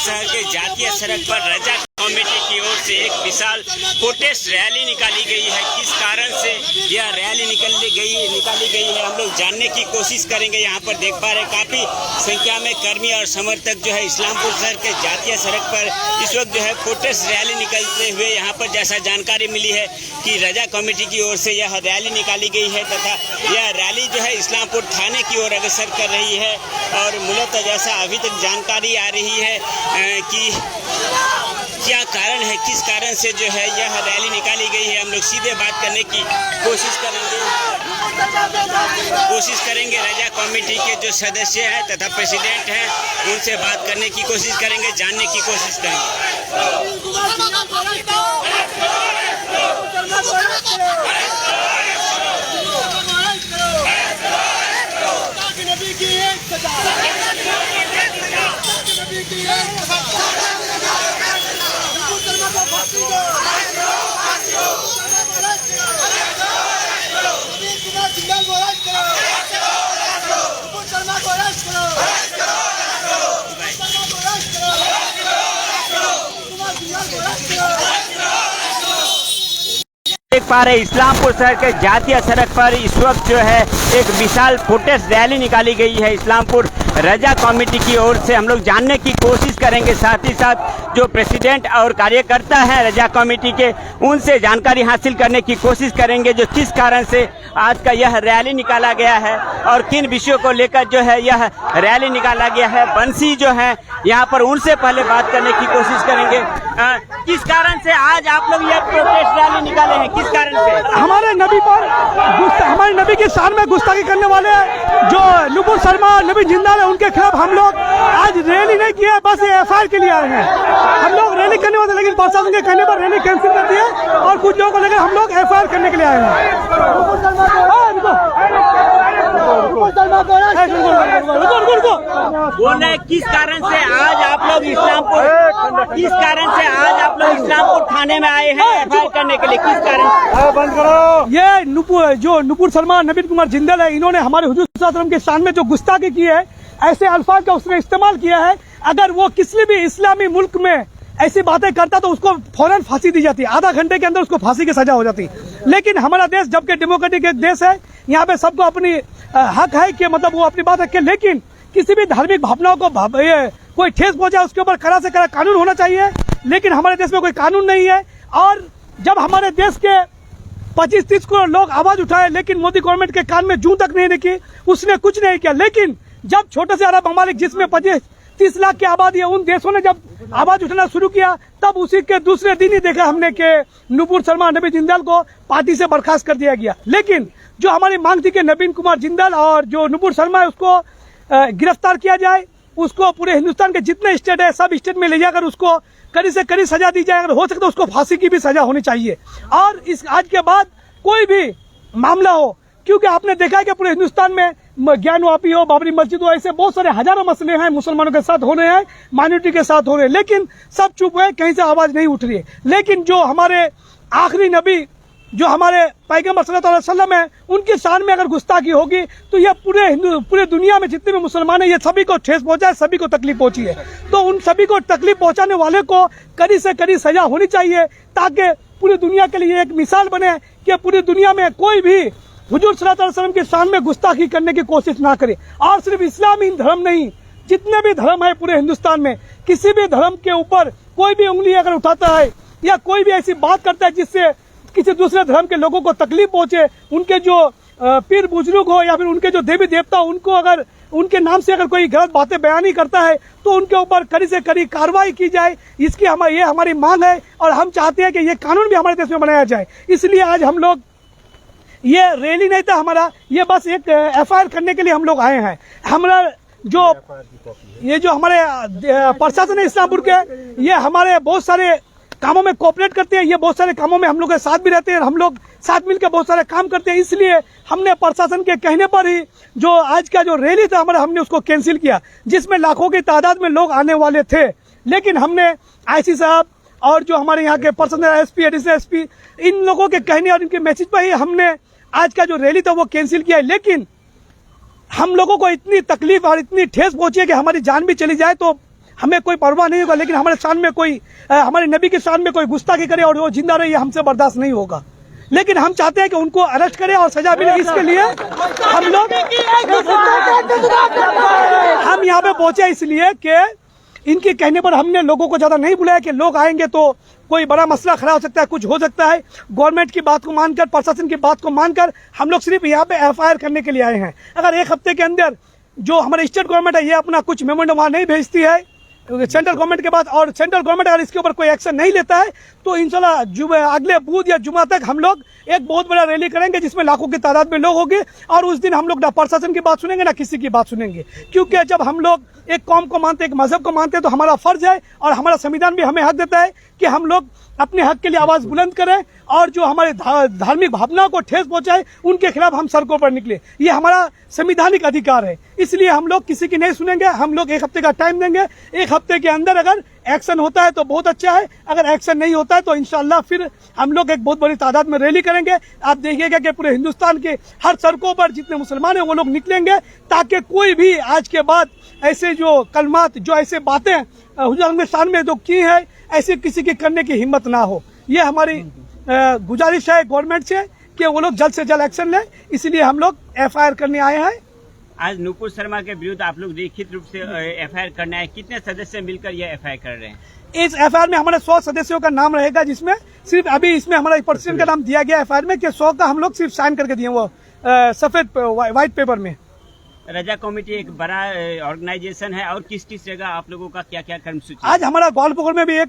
शहर के जातीय सड़क पर रजा कमेटी की ओर से एक विशाल प्रोटेस्ट रैली निकाली गई है। किस कारण से यह रैली निकाली गई है हम लोग जानने की कोशिश करेंगे। यहाँ पर देख पा रहे काफी संख्या में कर्मी और समर्थक जो है इस्लामपुर शहर के जातीय सड़क पर इस वक्त जो है प्रोटेस्ट रैली निकलते हुए यहाँ पर जैसा जानकारी मिली है कि रजा कमेटी की ओर से यह रैली निकाली गई है तथा यह रैली जो है इस्लामपुर थाने की ओर अग्रसर कर रही है। और मूलतः जैसा अभी तक जानकारी आ रही है कि क्या कारण है, किस कारण से जो है यह रैली निकाली गई है, हम लोग सीधे बात करने की कोशिश करेंगे रजा कमेटी के जो सदस्य हैं तथा प्रेसिडेंट हैं उनसे बात करने की कोशिश करेंगे, जानने की कोशिश करेंगे। देख पा रहे इस्लामपुर शहर के जातीय सड़क पर इस वक्त जो है एक विशाल प्रोटेस्ट रैली निकाली गई है इस्लामपुर रजा कमेटी की ओर से। हम लोग जानने की कोशिश करेंगे, साथ ही साथ जो प्रेसिडेंट और कार्यकर्ता हैं रजा कमेटी के उनसे जानकारी हासिल करने की कोशिश करेंगे जो किस कारण से आज का यह रैली निकाला गया है और किन विषयों को लेकर जो है यह रैली निकाला गया है। बंसी जो है यहाँ पर उनसे पहले बात करने की कोशिश करेंगे। किस कारण से आज आप लोग यह प्रोटेस्ट रैली निकाले हैं, किस कारण से? हमारे नबी पर हमारे नबी के शान में गुस्ताखी करने वाले जो नुपुर शर्मा नबी जिंदाल है उनके खिलाफ हम लोग आज रैली नहीं किया, बस एफआईआर के लिए आए हैं। हम लोग रैली करने वाले लेकिन प्रशासन के कहने पर रैली कैंसिल कर दी है और कुछ लोगों को लेकर हम लोग एफआईआर करने के लिए आए हैं। बोल रहे किस कारण से आज आप लोग इस्लामपुर थाने में आए हैं एफआईआर करने के लिए, किस कारण? बंद करो। ये नुपुर शर्मा नबीन कुमार जिंदल है, इन्होंने हमारे हुजूर सल्लल्लाहु अलैहि वसल्लम के शान में जो गुस्ताखी की है, ऐसे अल्फाज का उसने इस्तेमाल किया है। अगर वो किसी भी इस्लामी मुल्क में ऐसी बातें करता तो उसको फौरन फांसी दी जाती, आधा घंटे के अंदर उसको फांसी की सजा हो जाती। लेकिन हमारा देश जबकि डेमोक्रेटिक एक देश है, यहाँ पे सबको अपनी हक है कि मतलब वो अपनी बात रखे, लेकिन किसी भी धार्मिक भावनाओं को कोई ठेस पहुंचाए उसके ऊपर कड़ा से कड़ा कानून होना चाहिए। लेकिन हमारे देश में कोई कानून नहीं है। और जब हमारे देश के 25-30 करोड़ लोग आवाज उठाए लेकिन मोदी गवर्नमेंट के कान में जूं तक नहीं रखी, उसने कुछ नहीं किया। लेकिन जब छोटे से अरब ममालिक जिसमें 25-30 लाख की आबादी है उन देशों ने जब आवाज उठाना शुरू किया, तब उसी के दूसरे दिन ही देखा हमने कि नुपुर शर्मा नबी जिंदाल को पार्टी से बर्खास्त कर दिया गया। लेकिन जो हमारी मांग थी कि नबीन कुमार जिंदाल और जो नुपुर शर्मा है उसको गिरफ्तार किया जाए, उसको पूरे हिंदुस्तान के जितने स्टेट है सब स्टेट में ले जाकर उसको कड़ी से कड़ी सजा दी जाए, अगर हो सके तो उसको फांसी की भी सजा होनी चाहिए। और इस आज के बाद कोई भी मामला हो, क्योंकि आपने देखा है कि पूरे हिंदुस्तान में ज्ञान वापी हो, बाबरी मस्जिद हो, ऐसे बहुत सारे हजारों मसले हैं मुसलमानों के साथ हो रहे हैं, माइनॉरिटी के साथ हो रहे हैं, लेकिन सब चुप है, कहीं से आवाज नहीं उठ रही है। लेकिन जो हमारे आखिरी नबी जो हमारे पैगंबर सल्लल्लाहु अलैहि वसल्लम है उनकी शान में अगर गुस्ताखी होगी तो ये पूरे दुनिया में जितने भी मुसलमान हैं ये सभी को ठेस पहुंचाए, सभी को तकलीफ पहुंची है। तो उन सभी को तकलीफ पहुंचाने वाले को कड़ी से कड़ी सजा होनी चाहिए, ताकि पूरी दुनिया के लिए एक मिसाल बने कि पूरी दुनिया में कोई भी हुजूर सल्लल्लाहु अलैहि वसल्लम के शान में गुस्ताखी करने की कोशिश ना करे। और सिर्फ इस्लामी धर्म नहीं, जितने भी धर्म है पूरे हिंदुस्तान में, किसी भी धर्म के ऊपर कोई भी उंगली अगर उठाता है या कोई भी ऐसी बात करता है जिससे किसी दूसरे धर्म के लोगों को तकलीफ पहुंचे, उनके जो पीर बुजुर्ग हो या फिर उनके जो देवी देवता उनको अगर उनके नाम से अगर कोई गलत बातें बयानी करता है तो उनके ऊपर कड़ी से कड़ी कार्रवाई की जाए। इसकी ये हमारी मांग है और हम चाहते हैं कि ये कानून भी हमारे देश में बनाया जाए। इसलिए आज हम लोग ये रैली नहीं था हमारा, ये बस एक एफआईआर करने के लिए हम लोग आए हैं। हमारा जो हमारे प्रशासन है इस्लामपुर के, ये हमारे बहुत सारे कामों में कोऑपरेट करते हैं, ये बहुत सारे कामों में हम लोग के साथ भी रहते हैं, हम लोग साथ मिलकर बहुत सारे काम करते हैं। इसलिए हमने प्रशासन के कहने पर ही जो आज का जो रैली था हमारा, हमने उसको कैंसिल किया, जिसमें लाखों की तादाद में लोग आने वाले थे। लेकिन हमने आईसी साहब और जो हमारे यहाँ के पर्सनल एसपी, एडिशनल एसपी, इन लोगों के कहने और इनके मैसेज पर ही हमने आज का जो रैली था वो कैंसिल किया। लेकिन हम लोगों को इतनी तकलीफ और इतनी ठेस पहुंची है कि हमारी जान भी चली जाए तो हमें कोई परवाह नहीं होगा, लेकिन हमारे शान में कोई हमारे नबी के शान में कोई गुस्ताखी करे और वो जिंदा रहे, ये हमसे बर्दाश्त नहीं होगा। लेकिन हम चाहते हैं कि उनको अरेस्ट करें और सजा मिले। इसके लिए हम लोग हम यहाँ पे पहुंचे इसलिए कि इनके कहने पर हमने लोगों को ज्यादा नहीं बुलाया कि लोग आएंगे तो कोई बड़ा मसला खड़ा हो सकता है, कुछ हो सकता है। गवर्नमेंट की बात को मानकर, प्रशासन की बात को मानकर हम लोग सिर्फ यहाँ पे एफआईआर करने के लिए आए हैं। अगर एक हफ्ते के अंदर जो हमारे स्टेट गवर्नमेंट है ये अपना कुछ मेमोरेंडम वहां नहीं भेजती है सेंट्रल गवर्नमेंट के बाद, और सेंट्रल गवर्नमेंट अगर इसके ऊपर कोई एक्शन नहीं लेता है, तो इंशाल्लाह अगले बुध या जुमा तक हम लोग एक बहुत बड़ा रैली करेंगे जिसमें लाखों की तादाद में लोग होंगे। और उस दिन हम लोग ना प्रशासन की बात सुनेंगे ना किसी की बात सुनेंगे, क्योंकि जब हम लोग एक कौम को मानते, एक मजहब को मानते हैं, तो हमारा फर्ज है और हमारा संविधान भी हमें हक देता है कि हम लोग अपने हक के लिए आवाज बुलंद करें और जो हमारे धार्मिक भावनाओं को ठेस पहुंचाए उनके खिलाफ हम सड़कों पर निकले। ये हमारा संवैधानिक अधिकार है, इसलिए हम लोग किसी की नहीं सुनेंगे। हम लोग एक हफ्ते का टाइम देंगे, एक हफ्ते के अंदर अगर एक्शन होता है तो बहुत अच्छा है, अगर एक्शन नहीं होता है तो इंशाल्लाह फिर हम लोग एक बहुत बड़ी तादाद में रैली करेंगे। आप देखिएगा कि पूरे हिंदुस्तान के हर सड़कों पर जितने मुसलमान हैं वो लोग निकलेंगे, ताकि कोई भी आज के बाद ऐसे जो कलमात, जो ऐसे बातें हुजूर के शान में जो की है, ऐसे किसी की करने की हिम्मत ना हो। ये हमारी गुजारिश है गवर्नमेंट से कि वो लोग जल्द से जल्द एक्शन लें, इसलिए हम लोग एफआईआर करने आए हैं। आज नुपुर शर्मा के विरुद्ध आप लोग लिखित रूप से एफआईआर करना है, कितने सदस्य मिलकर यह एफआईआर कर रहे हैं? इस एफआईआर में हमारे 100 सदस्यों का नाम रहेगा, जिसमें सिर्फ अभी इसमें हमारा प्रेसिडेंट का नाम दिया गया एफआईआर में कि 100 का हम लोग सिर्फ साइन करके दिए, वो सफेद व्हाइट पेपर में। रजा कमेटी एक बड़ा ऑर्गेनाइजेशन है, और किस किस जगह आप लोगों का क्या क्या कर्मसूची? आज हमारा ग्वालपोखर में भी एक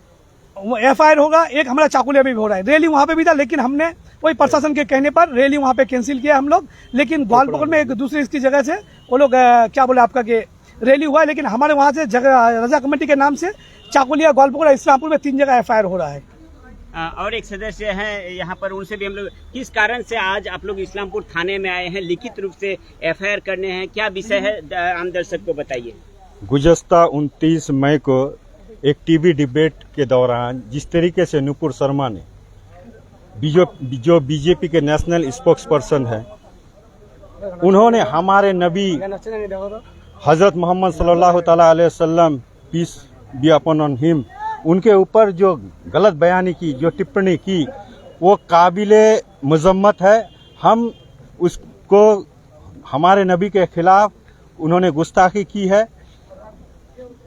एफआईआर होगा, एक हमारा चाकुलिया में भी हो रहा है। रैली वहाँ पे भी था, लेकिन हमने वही प्रशासन के कहने पर रैली वहाँ पे कैंसिल किया हम लोग। लेकिन ग्वालपोखर में एक दूसरी इसकी जगह से वो लोग क्या बोले आपका कि रैली हुआ है, लेकिन हमारे वहाँ से जगह रजा कमेटी के नाम से चाकुलिया, ग्वालपोखर, इस्लामपुर में 3 जगह एफआईआर हो रहा है। और एक सदस्य हैं यहाँ पर, उनसे भी हम लोग, किस कारण से आज आप लोग इस्लामपुर थाने में आए हैं, लिखित रूप से एफआईआर करने हैं, क्या विषय है, आम दर्शक को बताइए। गुज़श्ता 29 मई को एक टीवी डिबेट के दौरान जिस तरीके से नुपुर शर्मा ने जो बीजेपी के नेशनल स्पोक्स पर्सन है, उन्होंने हमारे नबी हजरत मोहम्मद सल्लल्लाहु ताला अलैहि वसल्लम, peace be upon on him, उनके ऊपर जो गलत बयानी की, जो टिप्पणी की, वो काबिले मजम्मत है। हम उसको, हमारे नबी के खिलाफ उन्होंने गुस्ताखी की है।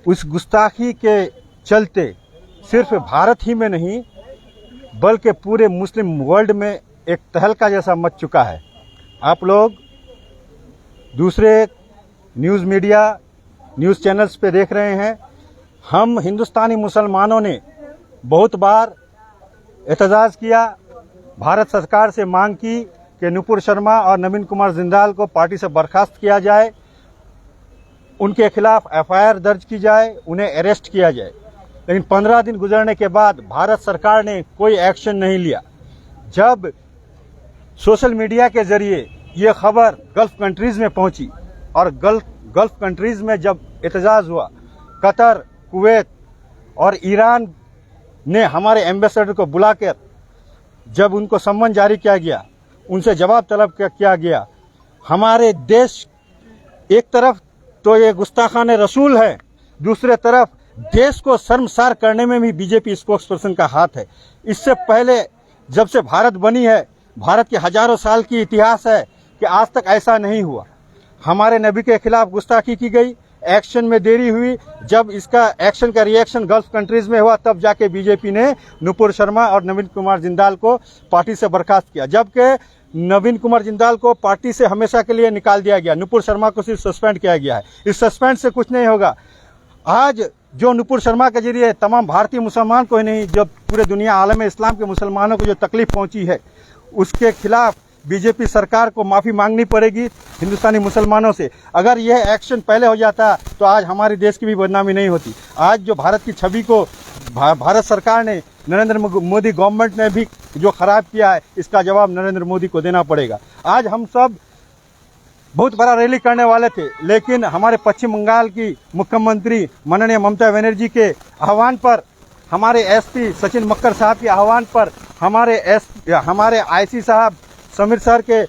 उस गुस्ताखी के चलते सिर्फ भारत ही में नहीं बल्कि पूरे मुस्लिम वर्ल्ड में एक तहलका जैसा मच चुका है। आप लोग दूसरे न्यूज़ मीडिया, न्यूज़ चैनल्स पे देख रहे हैं, हम हिंदुस्तानी मुसलमानों ने बहुत बार एहतजाज किया, भारत सरकार से मांग की कि नुपुर शर्मा और नवीन कुमार जिंदाल को पार्टी से बर्खास्त किया जाए, उनके खिलाफ एफआईआर दर्ज की जाए, उन्हें अरेस्ट किया जाए। लेकिन 15 दिन गुजरने के बाद भारत सरकार ने कोई एक्शन नहीं लिया। जब सोशल मीडिया के जरिए ये खबर गल्फ कंट्रीज में पहुंची और गल्फ कंट्रीज में जब एहतजाज हुआ, कतर, कुवैत और ईरान ने हमारे एम्बेसडर को बुलाकर जब उनको सम्मन जारी किया गया, उनसे जवाब तलब किया गया। हमारे देश, एक तरफ तो ये गुस्ताखाने रसूल है, दूसरे तरफ देश को शर्मसार करने में भी बीजेपी स्पोक्स पर्सन का हाथ है। इससे पहले जब से भारत बनी है, भारत के हजारों साल की इतिहास है कि आज तक ऐसा नहीं हुआ। हमारे नबी के खिलाफ गुस्ताखी की गई, एक्शन में देरी हुई। जब इसका एक्शन का रिएक्शन गल्फ कंट्रीज में हुआ, तब जाके बीजेपी ने नुपुर शर्मा और नवीन कुमार जिंदाल को पार्टी से बर्खास्त किया। जबकि नवीन कुमार जिंदाल को पार्टी से हमेशा के लिए निकाल दिया गया, नुपुर शर्मा को सिर्फ सस्पेंड किया गया है। इस सस्पेंड से कुछ नहीं होगा। आज जो नुपुर शर्मा के जरिए तमाम भारतीय मुसलमान को ही नहीं, जब पूरे दुनिया आलम इस्लाम के मुसलमानों को जो तकलीफ पहुंची है, उसके खिलाफ बीजेपी सरकार को माफ़ी मांगनी पड़ेगी हिंदुस्तानी मुसलमानों से। अगर यह एक्शन पहले हो जाता तो आज हमारे देश की भी बदनामी नहीं होती। आज जो भारत की छवि को भारत सरकार ने, नरेंद्र मोदी गवर्नमेंट ने भी जो खराब किया है, इसका जवाब नरेंद्र मोदी को देना पड़ेगा। आज हम सब बहुत बड़ा रैली करने वाले थे, लेकिन हमारे पश्चिम बंगाल की मुख्यमंत्री माननीय ममता बनर्जी के आह्वान पर, हमारे एसपी सचिन मक्कर साहब के आह्वान पर, हमारे आईसी साहब समीर सर के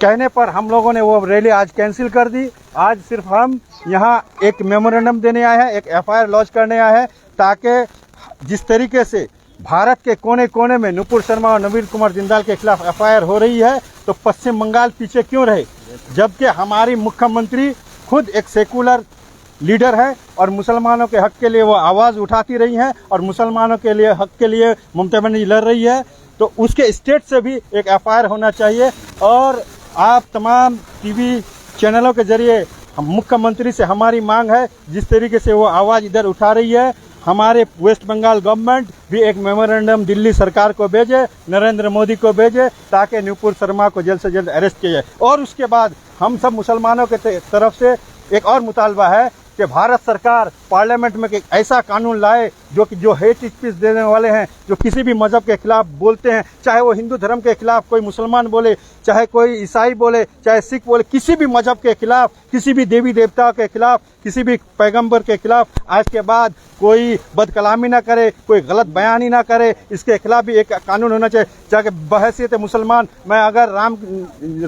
कहने पर हम लोगों ने वो रैली आज कैंसिल कर दी। आज सिर्फ हम यहाँ एक मेमोरेंडम देने आए हैं, एक एफआईआर लॉन्च करने आए हैं, ताकि जिस तरीके से भारत के कोने कोने में नुपुर शर्मा और नवीन कुमार जिंदाल के खिलाफ एफआईआर हो रही है, तो पश्चिम बंगाल पीछे क्यों रहे, जबकि हमारी मुख्यमंत्री खुद एक सेकुलर लीडर है और मुसलमानों के हक के लिए वो आवाज़ उठाती रही हैं और मुसलमानों के लिए हक के लिए ममता बनर्जी लड़ रही है। तो उसके स्टेट से भी एक एफआईआर होना चाहिए। और आप तमाम टीवी चैनलों के जरिए मुख्यमंत्री से हमारी मांग है, जिस तरीके से वो आवाज़ इधर उठा रही है, हमारे वेस्ट बंगाल गवर्नमेंट भी एक मेमोरेंडम दिल्ली सरकार को भेजे, नरेंद्र मोदी को भेजे, ताकि नुपुर शर्मा को जल्द से जल्द अरेस्ट किया जाए। और उसके बाद हम सब मुसलमानों के तरफ से एक और मुतालबा है कि भारत सरकार पार्लियामेंट में एक ऐसा कानून लाए जो हेट स्पीच देने वाले हैं, जो किसी भी मजहब के खिलाफ बोलते हैं, चाहे वो हिंदू धर्म के खिलाफ कोई मुसलमान बोले, चाहे कोई ईसाई बोले, चाहे सिख बोले, किसी भी मजहब के खिलाफ, किसी भी देवी देवता के खिलाफ, किसी भी पैगंबर के खिलाफ आज के बाद कोई बदकलामी ना करे, कोई गलत बयानी ना करे, इसके खिलाफ भी एक कानून होना चाहिए। चाहे बहैसियत मुसलमान मैं अगर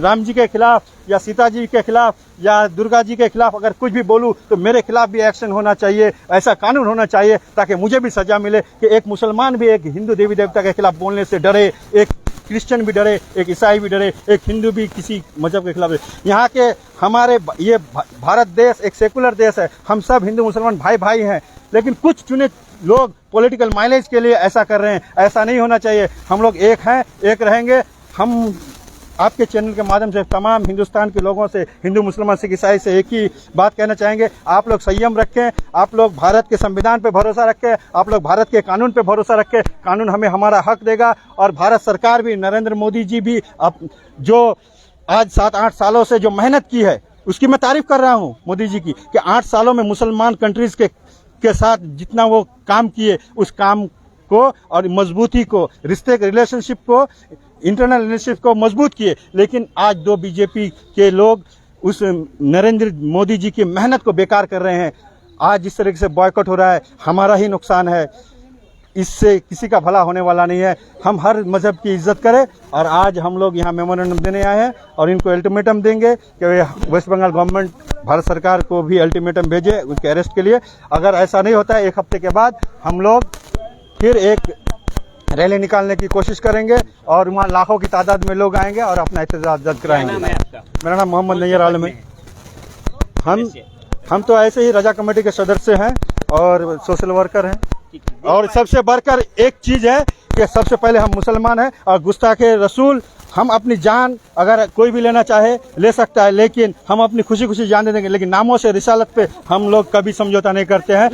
राम जी के खिलाफ या सीता जी के खिलाफ या दुर्गा जी के खिलाफ अगर कुछ भी बोलूं तो मेरे खिलाफ भी एक्शन होना चाहिए, ऐसा कानून होना चाहिए ताकि मुझे भी सजा मिले कि एक मुसलमान भी एक हिंदू देवी देवता के खिलाफ बोलने से डरे, एक क्रिश्चियन भी डरे, एक ईसाई भी डरे, एक हिंदू भी किसी मजहब के खिलाफ। यहाँ के हमारे ये भारत देश एक सेकुलर देश है, हम सब हिंदू मुसलमान भाई भाई हैं, लेकिन कुछ चुने लोग पॉलिटिकल माइलेज के लिए ऐसा कर रहे हैं। ऐसा नहीं होना चाहिए। हम लोग एक हैं, एक रहेंगे। हम आपके चैनल के माध्यम से तमाम हिंदुस्तान के लोगों से, हिंदू मुसलमान सिख ईसाई से एक ही बात कहना चाहेंगे, आप लोग संयम रखें, आप लोग भारत के संविधान पे भरोसा रखें, आप लोग भारत के कानून पे भरोसा रखें। कानून हमें हमारा हक देगा। और भारत सरकार भी, नरेंद्र मोदी जी भी अब जो आज 7-8 सालों से जो मेहनत की है उसकी मैं तारीफ कर रहा हूँ मोदी जी की, कि 8 सालों में मुसलमान कंट्रीज के साथ जितना वो काम किए, उस काम को और मजबूती को, रिश्ते के रिलेशनशिप को, इंटरनल रिलेशनशिप को मजबूत किए। लेकिन आज 2 बीजेपी के लोग उस नरेंद्र मोदी जी की मेहनत को बेकार कर रहे हैं। आज जिस तरीके से बॉयकॉट हो रहा है, हमारा ही नुकसान है, इससे किसी का भला होने वाला नहीं है। हम हर मजहब की इज्जत करें। और आज हम लोग यहाँ मेमोरेंडम देने आए हैं और इनको अल्टीमेटम देंगे कि वेस्ट बंगाल गवर्नमेंट भारत सरकार को भी अल्टीमेटम भेजे उसके अरेस्ट के लिए। अगर ऐसा नहीं होता है, 1 हफ्ते के बाद हम लोग फिर एक रैली निकालने की कोशिश करेंगे और वहाँ लाखों की तादाद में लोग आएंगे और अपना एहतजाज दर्ज कराएंगे। मेरा नाम मोहम्मद नैयर आलम है। हम तो ऐसे ही रजा कमेटी के सदस्य हैं और सोशल वर्कर हैं। और सबसे बढ़कर एक चीज है कि सबसे पहले हम मुसलमान हैं और गुस्ताखे रसूल, हम अपनी जान अगर कोई भी लेना चाहे ले सकता है, लेकिन हम अपनी खुशी खुशी जान दे देंगे, लेकिन नामों से रिसालत पे हम लोग कभी समझौता नहीं करते हैं।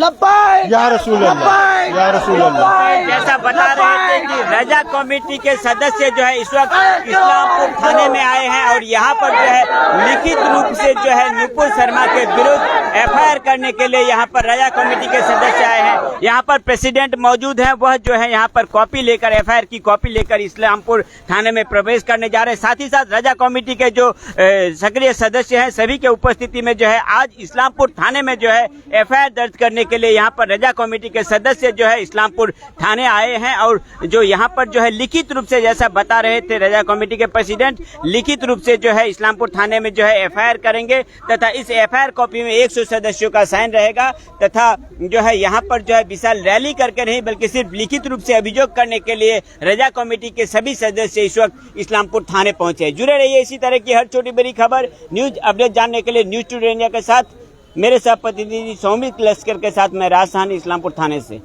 या रसूल अल्लाह, या रसूल अल्लाह। जैसा बता रहे थे कि रजा कमेटी के सदस्य जो है इस वक्त इस्लामपुर थाने में आए हैं और यहाँ पर जो है लिखित रूप से जो है नुपुर शर्मा के विरुद्ध एफआईआर करने के लिए यहाँ पर रजा कमेटी के सदस्य आए हैं। यहाँ पर प्रेसिडेंट मौजूद है, वह जो है यहाँ पर कॉपी लेकर, एफआईआर की कॉपी लेकर इस्लामपुर थाने में प्रवेश करने जा रहे हैं। साथ ही साथ रजा कमेटी के जो सक्रिय सदस्य हैं सभी के उपस्थिति में जो है आज इस्लामपुर थाने में जो है एफआईआर दर्ज करने के लिए यहाँ पर रजा कमेटी के सदस्य जो है इस्लामपुर थाने आए हैं। और जो यहाँ पर जो है लिखित रूप से, जैसा बता रहे थे रजा कमेटी के प्रेसिडेंट, लिखित रूप से जो है इस्लामपुर थाने में जो है एफआईआर करेंगे तथा इस एफआईआर कॉपी में 100 सदस्यों का साइन रहेगा तथा जो है यहाँ पर जो है विशाल रैली करके नहीं बल्कि सिर्फ लिखित रूप से अभियोग करने के लिए रजा कमेटी के सभी सदस्य इस वक्त इस्लामपुर थाने पहुंचे। जुड़े रहिए इसी तरह की हर छोटी बड़ी खबर, न्यूज अपडेट जानने के लिए न्यूज टुडे इंडिया के साथ मेरे सह प्रतिनिधि सौमित लश्कर के साथ मैं राजस्थान इस्लामपुर थाने से।